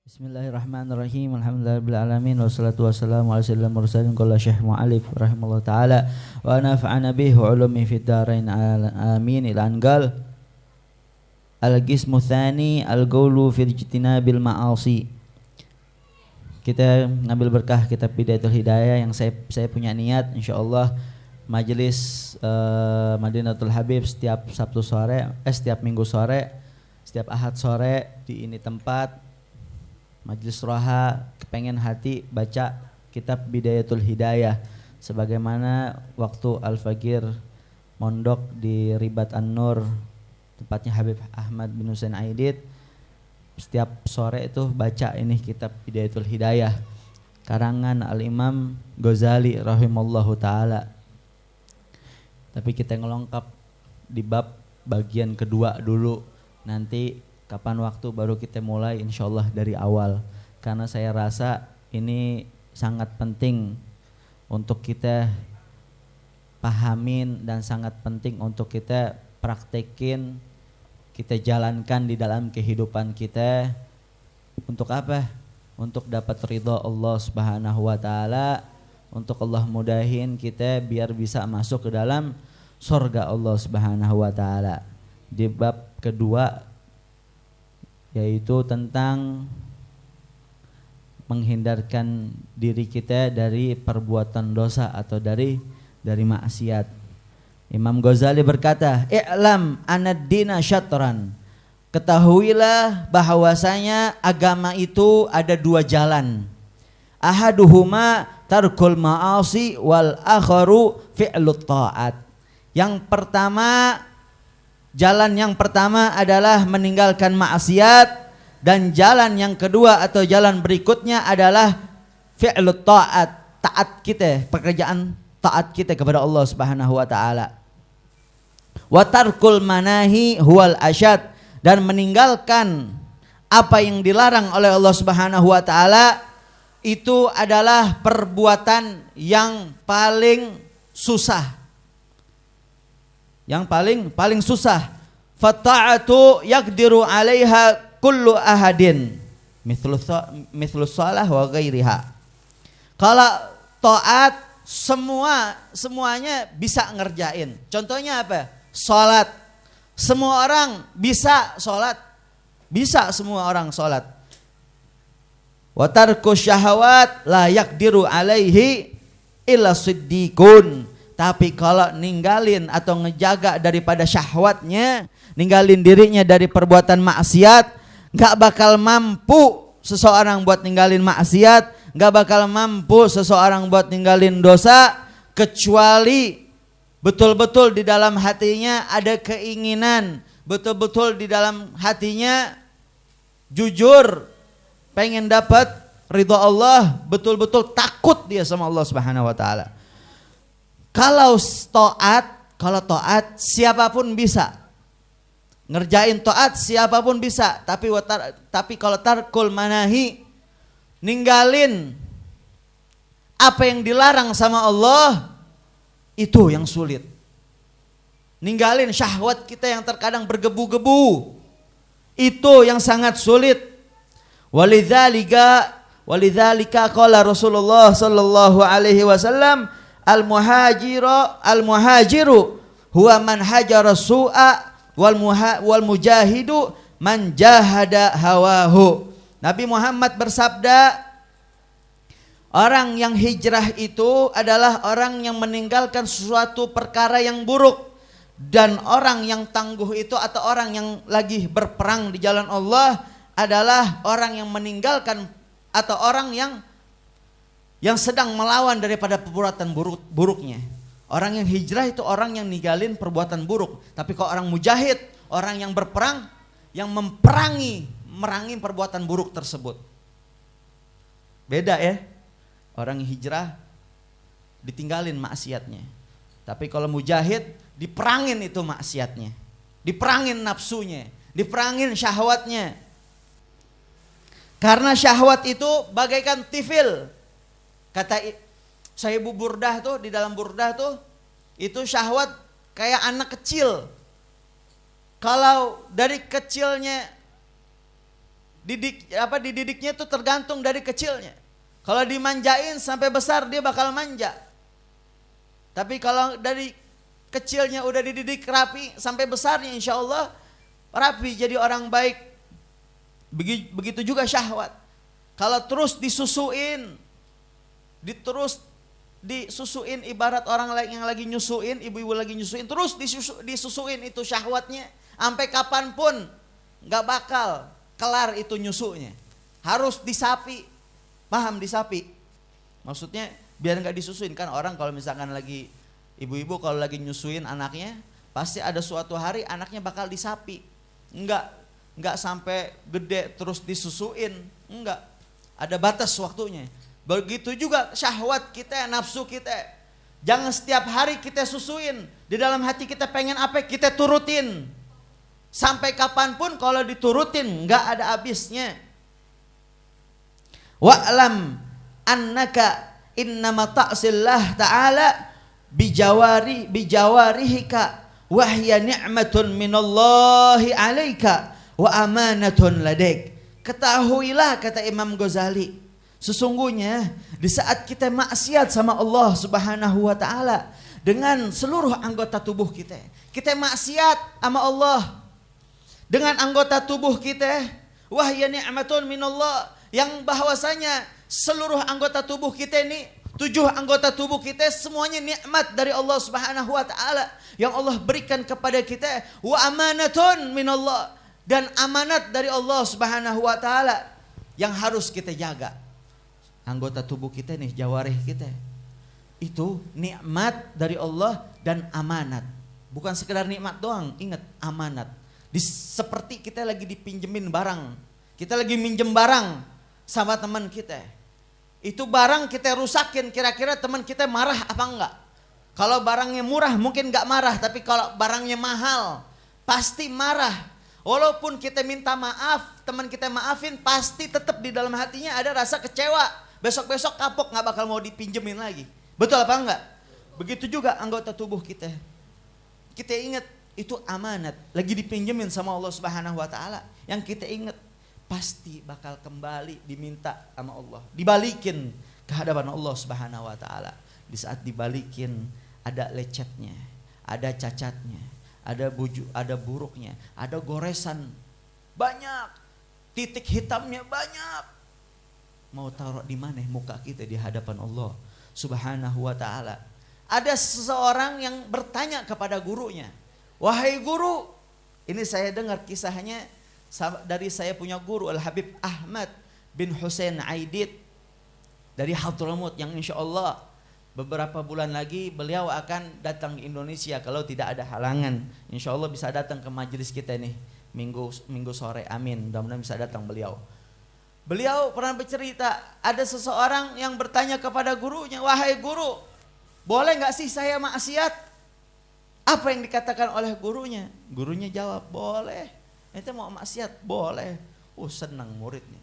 Bismillahirrahmanirrahim. Alhamdulillahirabbil wassalatu wassalamu ala sayyidil mursalin qala Syekh Mu'alif rahimallahu taala wa nafa'ana bihi wa ulumi fid dharain amin ila angal al-qismu tsani al-qawlu fi ijtinabil ma'asi. Kita ngambil berkah kitab Bidayatul Hidayah yang saya punya niat insyaallah majelis Madinatul Habib setiap Sabtu sore, setiap Minggu sore, setiap Ahad sore di ini tempat Majelis Roha kepengen hati baca kitab Bidayatul Hidayah sebagaimana waktu Al-Fagir mondok di Ribat An-Nur tempatnya Habib Ahmad bin Husain Aidid. Setiap sore itu baca ini kitab Bidayatul Hidayah karangan Al-Imam Ghazali rahimallahu taala. Tapi kita ngelengkap di bab bagian kedua dulu, nanti kapan waktu baru kita mulai insyaallah dari awal, karena saya rasa ini sangat penting untuk kita pahamin dan sangat penting untuk kita praktekin, kita jalankan di dalam kehidupan kita. Untuk apa? Untuk dapat ridha Allah Subhanahu wa taala, untuk Allah mudahin kita biar bisa masuk ke dalam surga Allah Subhanahu wa taala. Di bab kedua yaitu tentang menghindarkan diri kita dari perbuatan dosa atau dari maksiat. Imam Ghazali berkata, "I'lam anad-dina syatran." Ketahuilah bahwasanya agama itu ada dua jalan. Ahaduhuma tarkul ma'asi wal akharu fi'lut ta'at. Jalan yang pertama adalah meninggalkan maksiat, dan jalan yang kedua atau jalan berikutnya adalah fi'lut ta'at, taat kita, pekerjaan taat kita kepada Allah Subhanahu wa taala. Wa tarkul manahi huwal asyad, dan meninggalkan apa yang dilarang oleh Allah Subhanahu wa taala itu adalah perbuatan yang paling susah. Yang paling susah. Fata'atu yaqdiru 'alaiha kullu ahadin mithlu shalah wa ghairiha. Kalau taat semuanya bisa ngerjain. Contohnya apa? Salat. Semua orang bisa salat. Bisa semua orang salat. Wa tarku syahawat la yaqdiru 'alaihi illa siddiqun. Tapi kalau ninggalin atau ngejaga daripada syahwatnya, ninggalin dirinya dari perbuatan maksiat, gak bakal mampu seseorang buat ninggalin maksiat, gak bakal mampu seseorang buat ninggalin dosa, kecuali betul-betul di dalam hatinya ada keinginan, betul-betul di dalam hatinya jujur, pengen dapat ridha Allah, betul-betul takut dia sama Allah Subhanahu wa taala. Kalau taat siapapun bisa. Ngerjain taat siapapun bisa, tapi kalau tarkul manahi, ninggalin apa yang dilarang sama Allah, itu yang sulit. Ninggalin syahwat kita yang terkadang bergebu-gebu, itu yang sangat sulit. Walidzalika qala Rasulullah sallallahu alaihi wasallam, Al-muhajiru huwa man hajara su'a wal mujahidu man jahada hawahu. Nabi Muhammad bersabda, orang yang hijrah itu adalah orang yang meninggalkan sesuatu perkara yang buruk, dan orang yang tangguh itu atau orang yang lagi berperang di jalan Allah adalah orang yang meninggalkan atau orang yang sedang melawan daripada perbuatan buruknya. Orang yang hijrah itu orang yang ninggalin perbuatan buruk. Tapi kalau orang mujahid, orang yang berperang, yang merangi perbuatan buruk tersebut. Beda ya. Orang yang hijrah ditinggalin maksiatnya. Tapi kalau mujahid diperangin itu maksiatnya. Diperangin nafsunya, diperangin syahwatnya. Karena syahwat itu bagaikan tifil. Kata Sahibu Burdah tuh, di dalam Burdah tuh, itu syahwat kayak anak kecil. Kalau dari kecilnya dididiknya itu tergantung dari kecilnya. Kalau dimanjain sampai besar dia bakal manja. Tapi kalau dari kecilnya udah dididik rapi sampai besarnya insya Allah rapi jadi orang baik. Begitu juga syahwat. Kalau terus disusuin, disusuin ibarat orang yang lagi nyusuin, ibu-ibu lagi nyusuin, terus disusuin itu syahwatnya, sampai kapanpun nggak bakal kelar itu nyusunya. Harus disapi, paham disapi? Maksudnya biar nggak disusuin kan orang kalau misalkan lagi ibu-ibu kalau lagi nyusuin anaknya, pasti ada suatu hari anaknya bakal disapi, nggak sampai gede terus disusuin, enggak. Ada batas waktunya. Begitu juga syahwat kita, nafsu kita. Jangan setiap hari kita susuin. Di dalam hati kita pengen apa, kita turutin. Sampai kapanpun kalau diturutin enggak ada habisnya. Wa'lam annaka innama ta'sillah ta'ala bijawarihika wahya ni'matun minallahi alaika wa amanatun ladaik. Ketahuilah, kata Imam Ghazali, sesungguhnya di saat kita maksiat sama Allah Subhanahu wa taala dengan seluruh anggota tubuh kita maksiat sama Allah dengan anggota tubuh kita, wahya ni'matun minallah, yang bahwasanya seluruh anggota tubuh kita ini, 7 anggota tubuh kita semuanya nikmat dari Allah Subhanahu wa taala yang Allah berikan kepada kita, wa amanatun minallah, dan amanat dari Allah Subhanahu wa taala yang harus kita jaga. Anggota tubuh kita nih, jawarih kita. Itu nikmat dari Allah dan amanat. Bukan sekedar nikmat doang, ingat amanat. Seperti kita lagi dipinjemin barang. Kita lagi minjem barang sama teman kita. Itu barang kita rusakin, kira-kira teman kita marah apa enggak? Kalau barangnya murah mungkin enggak marah, tapi kalau barangnya mahal pasti marah. Walaupun kita minta maaf, teman kita maafin, pasti tetap di dalam hatinya ada rasa kecewa. Besok-besok kapok, gak bakal mau dipinjemin lagi. Betul apa enggak? Begitu juga anggota tubuh kita. Kita ingat itu amanat, lagi dipinjemin sama Allah Subhanahu wa taala. Yang kita ingat pasti bakal kembali diminta sama Allah. Dibalikin ke hadapan Allah Subhanahu wa taala. Di saat dibalikin ada lecetnya, ada cacatnya, ada buruknya, ada goresan banyak, titik hitamnya banyak. Mau taruh di mana muka kita di hadapan Allah Subhanahu wa taala? Ada seseorang yang bertanya kepada gurunya, "Wahai guru," ini saya dengar kisahnya dari saya punya guru Al-Habib Ahmad bin Hussein Aidid dari Hadramut, yang insya Allah beberapa bulan lagi beliau akan datang ke Indonesia kalau tidak ada halangan. Insya Allah bisa datang ke majelis kita nih minggu sore, amin. Mudah-mudahan bisa datang beliau. Beliau pernah bercerita, ada seseorang yang bertanya kepada gurunya, "Wahai guru, boleh gak sih saya maksiat?" Apa yang dikatakan oleh gurunya? Gurunya jawab, "Boleh. Ente mau maksiat? Boleh." Senang muridnya.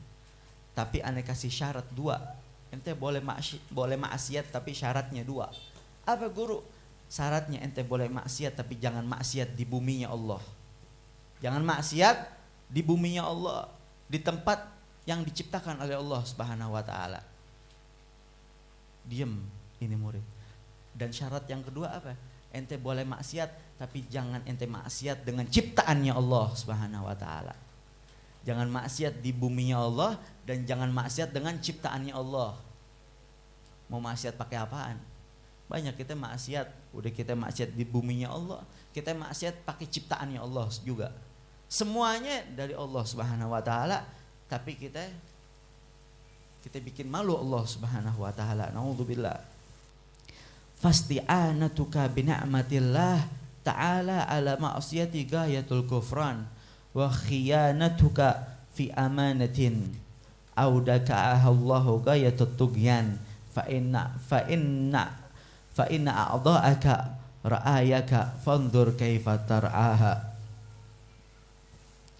Tapi aneh kasih syarat 2. Ente boleh maksiat tapi syaratnya 2. Apa guru? Syaratnya ente boleh maksiat tapi jangan maksiat di buminya Allah. Jangan maksiat di buminya Allah, di tempat yang diciptakan oleh Allah Subhanahu wa taala. Diam ini murid. Dan syarat yang kedua apa? Ente boleh maksiat tapi jangan ente maksiat dengan ciptaannya Allah Subhanahu wa taala. Jangan maksiat di buminya Allah dan jangan maksiat dengan ciptaannya Allah. Mau maksiat pakai apaan? Banyak kita maksiat, udah kita maksiat di buminya Allah, kita maksiat pakai ciptaannya Allah juga. Semuanya dari Allah Subhanahu wa taala, tapi kita bikin malu Allah Subhanahu wa taala. Naudzubillah. Fasti'anatuka bi ni'matillah ta'ala ala ma'siyati ghayatul kufran wa khiyanatuka fi amanatin audaka Allahu ghayatut tughyan fa inna a'dha'aka ra'ayaka fanzur kaifa tar'aha.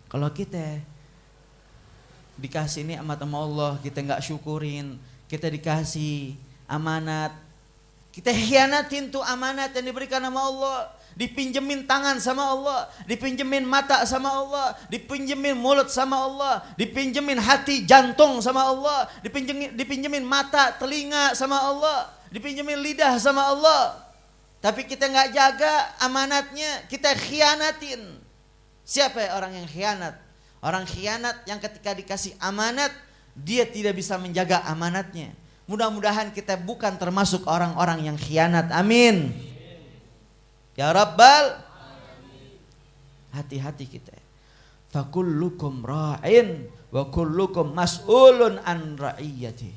Kalau kita dikasih nikmat sama Allah, kita enggak syukurin, kita dikasih amanat, kita khianatin tuh amanat yang diberikan sama Allah, dipinjemin tangan sama Allah, dipinjemin mata sama Allah, dipinjemin mulut sama Allah, dipinjemin hati jantung sama Allah, dipinjemin mata telinga sama Allah, dipinjemin lidah sama Allah. Tapi kita nggak jaga amanatnya, kita khianatin. Siapa ya orang yang khianat? Orang khianat yang ketika dikasih amanat, dia tidak bisa menjaga amanatnya. Mudah-mudahan kita bukan termasuk orang-orang yang khianat. Amin. Ya Rabbal. Hati-hati kita. Fakullukum ra'in wa kullukum mas'ulun an ra'iyati.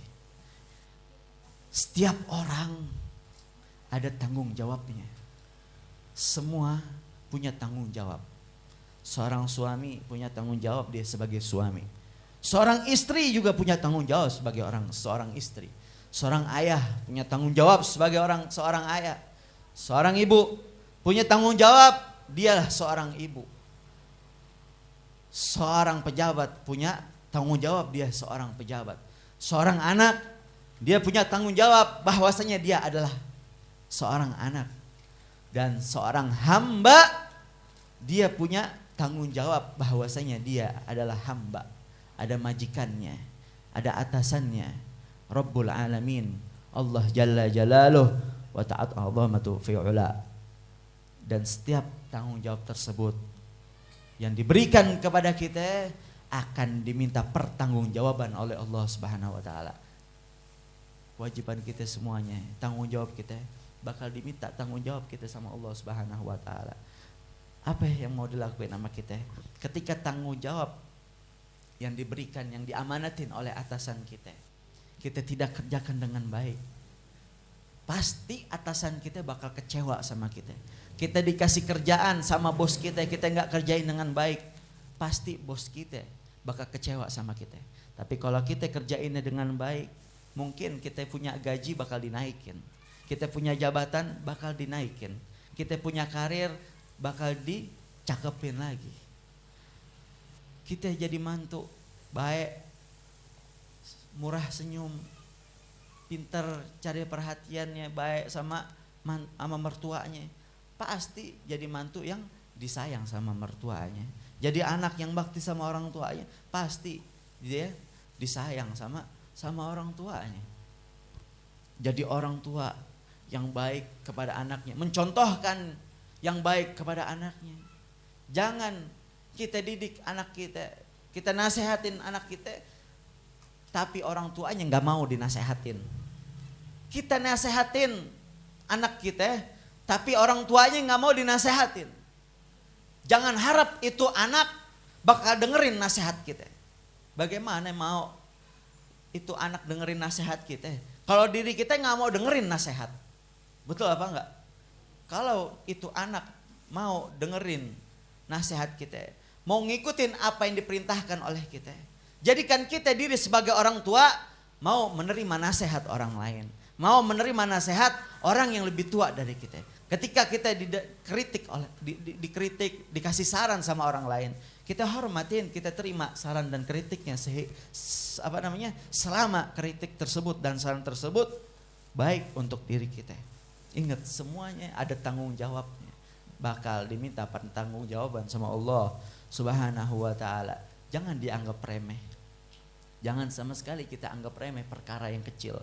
Setiap orang ada tanggung jawabnya. Semua punya tanggung jawab. Seorang suami punya tanggung jawab dia sebagai suami. Seorang istri juga punya tanggung jawab sebagai seorang istri. Seorang ayah punya tanggung jawab sebagai seorang ayah. Seorang ibu punya tanggung jawab, dia seorang ibu. Seorang pejabat punya tanggung jawab, dia seorang pejabat. Seorang anak, dia punya tanggung jawab bahwasanya dia adalah seorang anak. Dan seorang hamba, dia punya tanggung jawab bahwasanya dia adalah hamba. Ada majikannya, ada atasannya, Rabbul Alamin, Allah Jalla Jalaluh wa ta'at azamatu fi'ula. Dan setiap tanggung jawab tersebut yang diberikan kepada kita akan diminta pertanggungjawaban oleh Allah Subhanahu wa taala. Kewajiban kita semuanya, tanggung jawab kita bakal diminta tanggung jawab kita sama Allah Subhanahu wa taala. Apa yang mau dilakukan sama kita? Ketika tanggung jawab yang diberikan, yang diamanatin oleh atasan kita, kita tidak kerjakan dengan baik, pasti atasan kita bakal kecewa sama kita. Kita dikasih kerjaan sama bos kita nggak kerjain dengan baik, pasti bos kita bakal kecewa sama kita. Tapi kalau kita kerjainnya dengan baik, mungkin kita punya gaji bakal dinaikin, kita punya jabatan bakal dinaikin, kita punya karir bakal dicakepin lagi. Kita jadi mantu baik, murah senyum, pintar cari perhatiannya, baik sama mertuanya, pasti jadi mantu yang disayang sama mertuanya. Jadi anak yang bakti sama orang tuanya, pasti dia disayang sama orang tuanya. Jadi orang tua yang baik kepada anaknya, mencontohkan yang baik kepada anaknya. Jangan kita didik anak kita, kita nasehatin anak kita, tapi orang tuanya nggak mau dinasehatin. Kita nasehatin anak kita, tapi orang tuanya nggak mau dinasehatin. Jangan harap itu anak bakal dengerin nasihat kita. Bagaimana mau itu anak dengerin nasihat kita kalau diri kita nggak mau dengerin nasihat? Betul apa enggak? Kalau itu anak mau dengerin nasihat kita, mau ngikutin apa yang diperintahkan oleh kita, jadikan kita diri sebagai orang tua mau menerima nasihat orang lain, mau menerima nasihat orang yang lebih tua dari kita. Ketika kita dikritik, dikasih saran sama orang lain, kita hormatin, kita terima saran dan kritiknya selama kritik tersebut dan saran tersebut baik untuk diri kita. Ingat, semuanya ada tanggung jawabnya. Bakal diminta pertanggungjawaban sama Allah Subhanahu wa taala. Jangan dianggap remeh. Jangan sama sekali kita anggap remeh perkara yang kecil.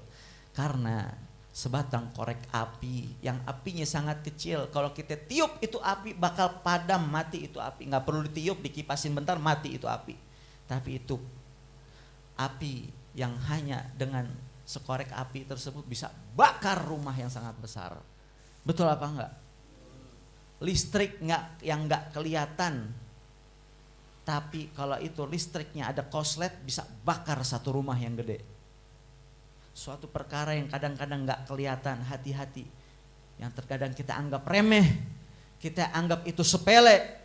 Karena sebatang korek api yang apinya sangat kecil, kalau kita tiup itu api bakal padam, mati itu api. Nggak perlu ditiup, dikipasin bentar mati itu api. Tapi itu api yang hanya dengan sekorek api tersebut bisa bakar rumah yang sangat besar. Betul apa enggak? Listrik yang nggak kelihatan, tapi kalau itu listriknya ada koslet bisa bakar satu rumah yang gede. Suatu perkara yang kadang-kadang nggak kelihatan, hati-hati. Yang terkadang kita anggap remeh, kita anggap itu sepele,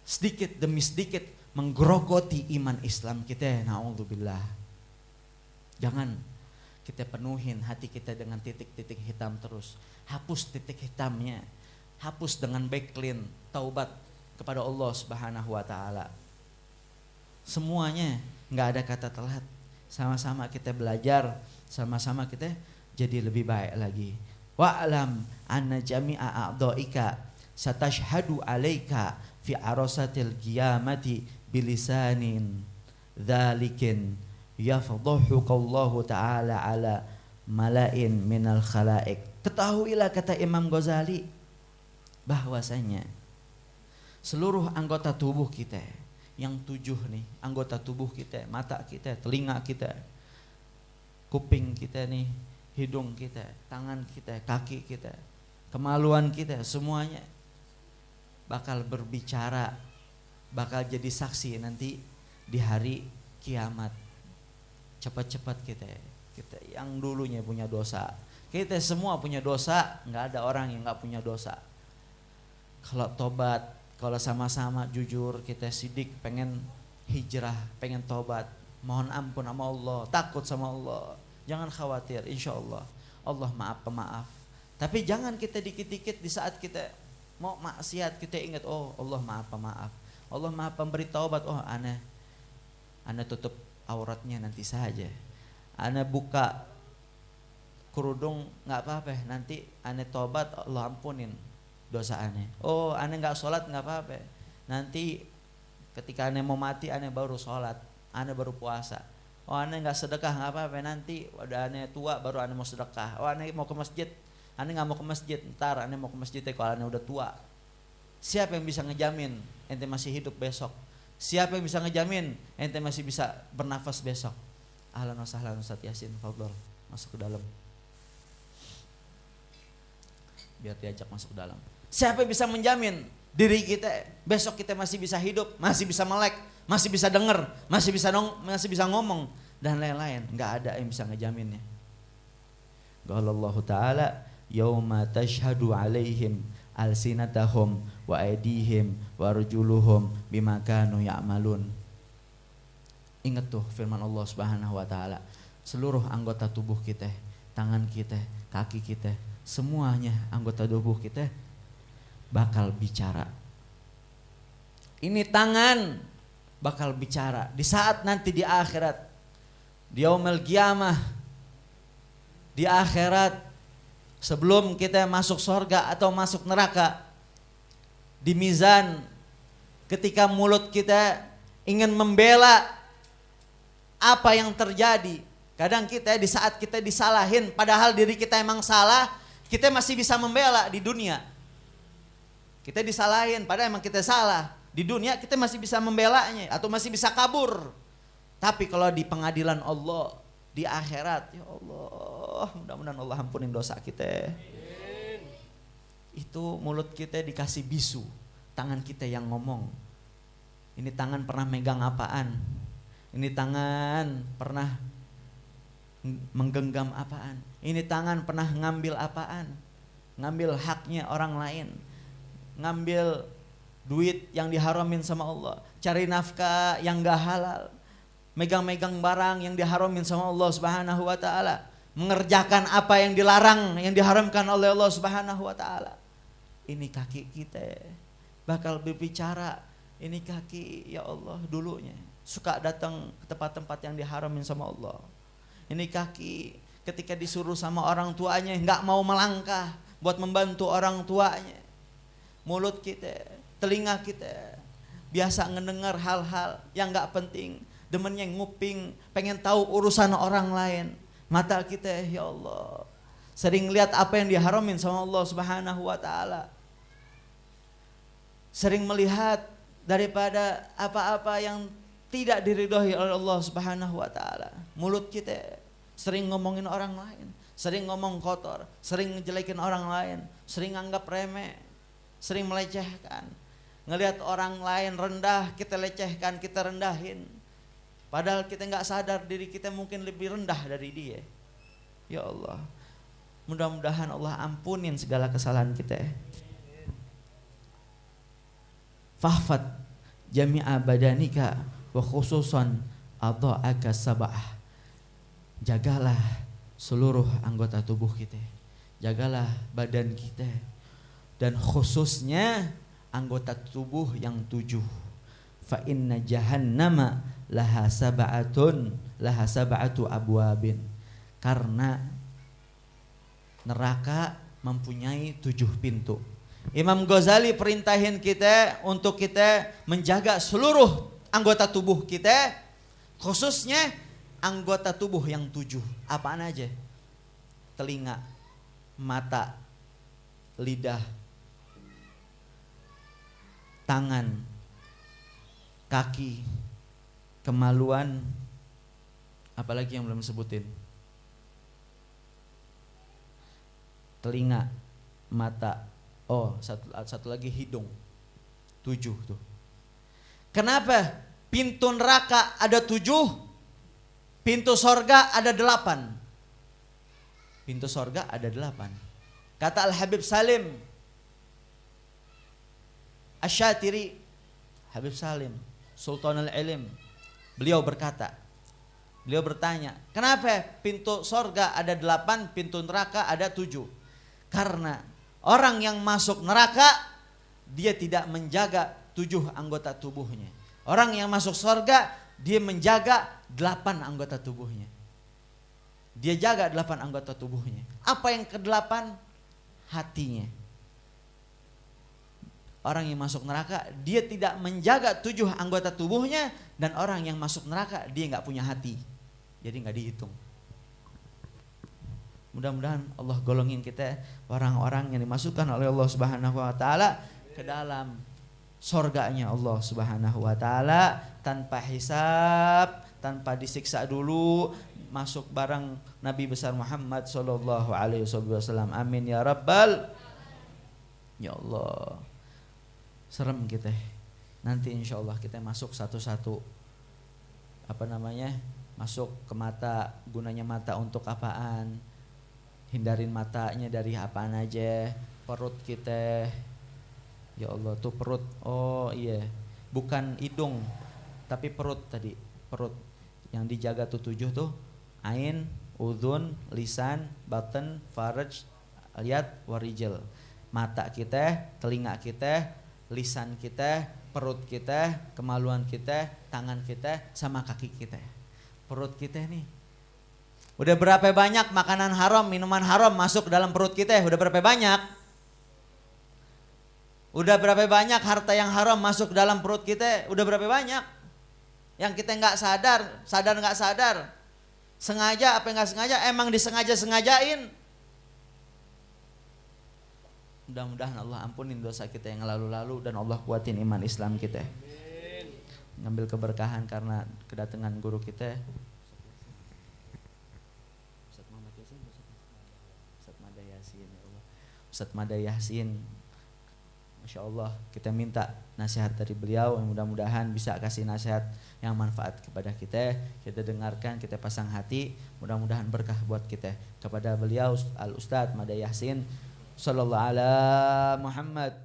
sedikit demi sedikit menggerogoti iman Islam kita. Na'udzubillah. Jangan kita penuhin hati kita dengan titik-titik hitam terus. Hapus titik hitamnya, hapus dengan backlink taubat kepada Allah Subhanahu wa taala. Semuanya nggak ada kata telat. Sama-sama kita belajar, sama-sama kita jadi lebih baik lagi. Wa'lam anna jami'a a'dha'ika satashhadu alaika fi arasatil qiyamati bilisanin dzalikin yafdahukallahu ta'ala ala malain minal khalaik. Ketahuilah, kata Imam Ghazali, bahwasanya seluruh anggota tubuh kita, yang 7 nih anggota tubuh kita, mata kita, telinga kita, kuping kita nih, hidung kita, tangan kita, kaki kita, kemaluan kita, semuanya bakal berbicara, bakal jadi saksi nanti di hari kiamat. Cepat-cepat kita yang dulunya punya dosa, kita semua punya dosa, nggak ada orang yang nggak punya dosa. Kalau tobat, kalau sama-sama jujur, kita sidik pengen hijrah, pengen tobat, mohon ampun sama Allah, takut sama Allah, jangan khawatir, insya Allah Allah maaf pemaaf. Tapi jangan kita dikit-dikit di saat kita mau maksiat kita ingat, oh Allah maaf pemaaf, Allah maaf pemberi taubat. Oh aneh tutup auratnya nanti saja, aneh buka kerudung nggak apa-apa, nanti aneh tobat Allah ampunin dosa aneh. Oh aneh nggak sholat nggak apa-apa, nanti ketika aneh mau mati aneh baru sholat, aneh baru puasa. Oh aneh nggak sedekah nggak apa-apa, nanti udah aneh tua baru aneh mau sedekah. Oh aneh mau ke masjid, aneh nggak mau ke masjid, ntar aneh mau ke masjid kalau aneh udah tua. Siapa yang bisa ngejamin ente masih hidup besok? Siapa yang bisa ngejamin ente masih bisa bernafas besok? Ahlan wa sahlan Ustaz Yasin, fadhol masuk ke dalam. Biar diajak masuk ke dalam. Siapa yang bisa menjamin diri kita besok kita masih bisa hidup, masih bisa melek, masih bisa dengar, masih bisa ngomong dan lain-lain? Enggak ada yang bisa ngejaminnya. Qala Allah Ta'ala, yauma tashhadu alaihim alsinatahum wa aydihim wa arjuluhum bima kanu ya'malun. Ingat tuh firman Allah Subhanahu wa taala, seluruh anggota tubuh kita, tangan kita, kaki kita, semuanya anggota tubuh kita bakal bicara. Ini tangan bakal bicara di saat nanti di akhirat, di yaumil qiyamah, di akhirat, sebelum kita masuk surga atau masuk neraka, di mizan, ketika mulut kita ingin membela apa yang terjadi. Kadang kita di saat kita disalahin, padahal diri kita emang salah, kita masih bisa membela di dunia. Kita disalahin, padahal emang kita salah. Di dunia kita masih bisa membelanya atau masih bisa kabur. Tapi kalau di pengadilan Allah, di akhirat, ya Allah, mudah-mudahan Allah ampunin dosa kita. Itu mulut kita dikasih bisu, tangan kita yang ngomong. Ini tangan pernah megang apaan? Ini tangan pernah menggenggam apaan? Ini tangan pernah ngambil apaan? Ngambil haknya orang lain, ngambil duit yang diharamin sama Allah, cari nafkah yang gak halal, megang-megang barang yang diharamin sama Allah Subhanahu wa taala, mengerjakan apa yang dilarang, yang diharamkan oleh Allah Subhanahu wa taala. Ini kaki kita bakal berbicara. Ini kaki, ya Allah, dulunya suka datang ke tempat-tempat yang diharamin sama Allah. Ini kaki ketika disuruh sama orang tuanya enggak mau melangkah buat membantu orang tuanya. Mulut kita, telinga kita biasa ngedengar hal-hal yang enggak penting, demennya nguping, pengen tahu urusan orang lain. Mata kita, ya Allah, sering lihat apa yang diharamin sama Allah Subhanahu wa taala. Sering melihat daripada apa-apa yang tidak diridhoi oleh Allah Subhanahu wa taala. Mulut kita sering ngomongin orang lain, sering ngomong kotor, sering ngejelekin orang lain, sering anggap remeh, sering melecehkan. Ngelihat orang lain rendah, kita lecehkan, kita rendahin. Padahal kita enggak sadar diri kita mungkin lebih rendah dari dia. Ya Allah, mudah-mudahan Allah ampunin segala kesalahan kita. Fahfad jami'a badanika wa khususan adha'aka sab'ah. Jagalah seluruh anggota tubuh kita, jagalah badan kita, dan khususnya anggota tubuh yang 7. Fa inna jahannama laha sab'atu abwabin. Karena neraka mempunyai 7 pintu. Imam Ghazali perintahin kita untuk kita menjaga seluruh anggota tubuh kita, khususnya anggota tubuh yang 7. Apaan aja? Telinga, mata, lidah, tangan, kaki, kemaluan, apalagi yang belum sebutin? Telinga, mata, satu lagi hidung. 7 tuh. Kenapa? Pintu neraka ada 7, pintu sorga ada 8. Pintu sorga ada 8. Kata Al-Habib Salim Asy-Syatiri, Habib Salim, Sultanul Ilim, beliau bertanya, kenapa pintu sorga ada 8, pintu neraka ada 7? Karena orang yang masuk neraka, dia tidak menjaga 7 anggota tubuhnya. Orang yang masuk sorga, dia menjaga 8 anggota tubuhnya. Dia jaga 8 anggota tubuhnya. Apa yang ke-8? Hatinya. Orang yang masuk neraka, dia tidak menjaga 7 anggota tubuhnya. Dan orang yang masuk neraka, dia gak punya hati. Jadi gak dihitung. Mudah-mudahan Allah golongin kita orang-orang yang dimasukkan oleh Allah Subhanahu wa taala ke dalam surganya Allah Subhanahu wa taala tanpa hisab, tanpa disiksa dulu, masuk bareng Nabi besar Muhammad sallallahu alaihi wasallam. Amin ya rabbal. Ya Allah. Serem kita. Nanti insyaallah kita masuk satu-satu. Masuk ke mata, gunanya mata untuk apaan? Hindarin matanya dari apaan aja. Perut kita, ya Allah tuh perut, oh iya, bukan hidung tapi perut tadi, perut yang dijaga tuh 7 tuh, ain, udhun, lisan, batin, faraj, yad, warijil. Mata kita, telinga kita, lisan kita, perut kita, kemaluan kita, tangan kita, sama kaki kita. Perut kita nih, udah berapa banyak makanan haram, minuman haram masuk dalam perut kita? Udah berapa banyak? Udah berapa banyak harta yang haram masuk dalam perut kita? Udah berapa banyak? Yang kita nggak sadar nggak sadar, sengaja apa nggak sengaja, emang disengaja-sengajain. Mudah-mudahan Allah ampunin dosa kita yang lalu-lalu dan Allah kuatin iman Islam kita. Ngambil keberkahan karena kedatangan guru kita. Ustaz Mada Yasin, Masya Allah, kita minta nasihat dari beliau, mudah-mudahan bisa kasih nasihat yang manfaat kepada kita. Kita dengarkan, kita pasang hati, mudah-mudahan berkah buat kita. Kepada beliau Al-Ustaz Mada Yasin, Sallallahu ala Muhammad.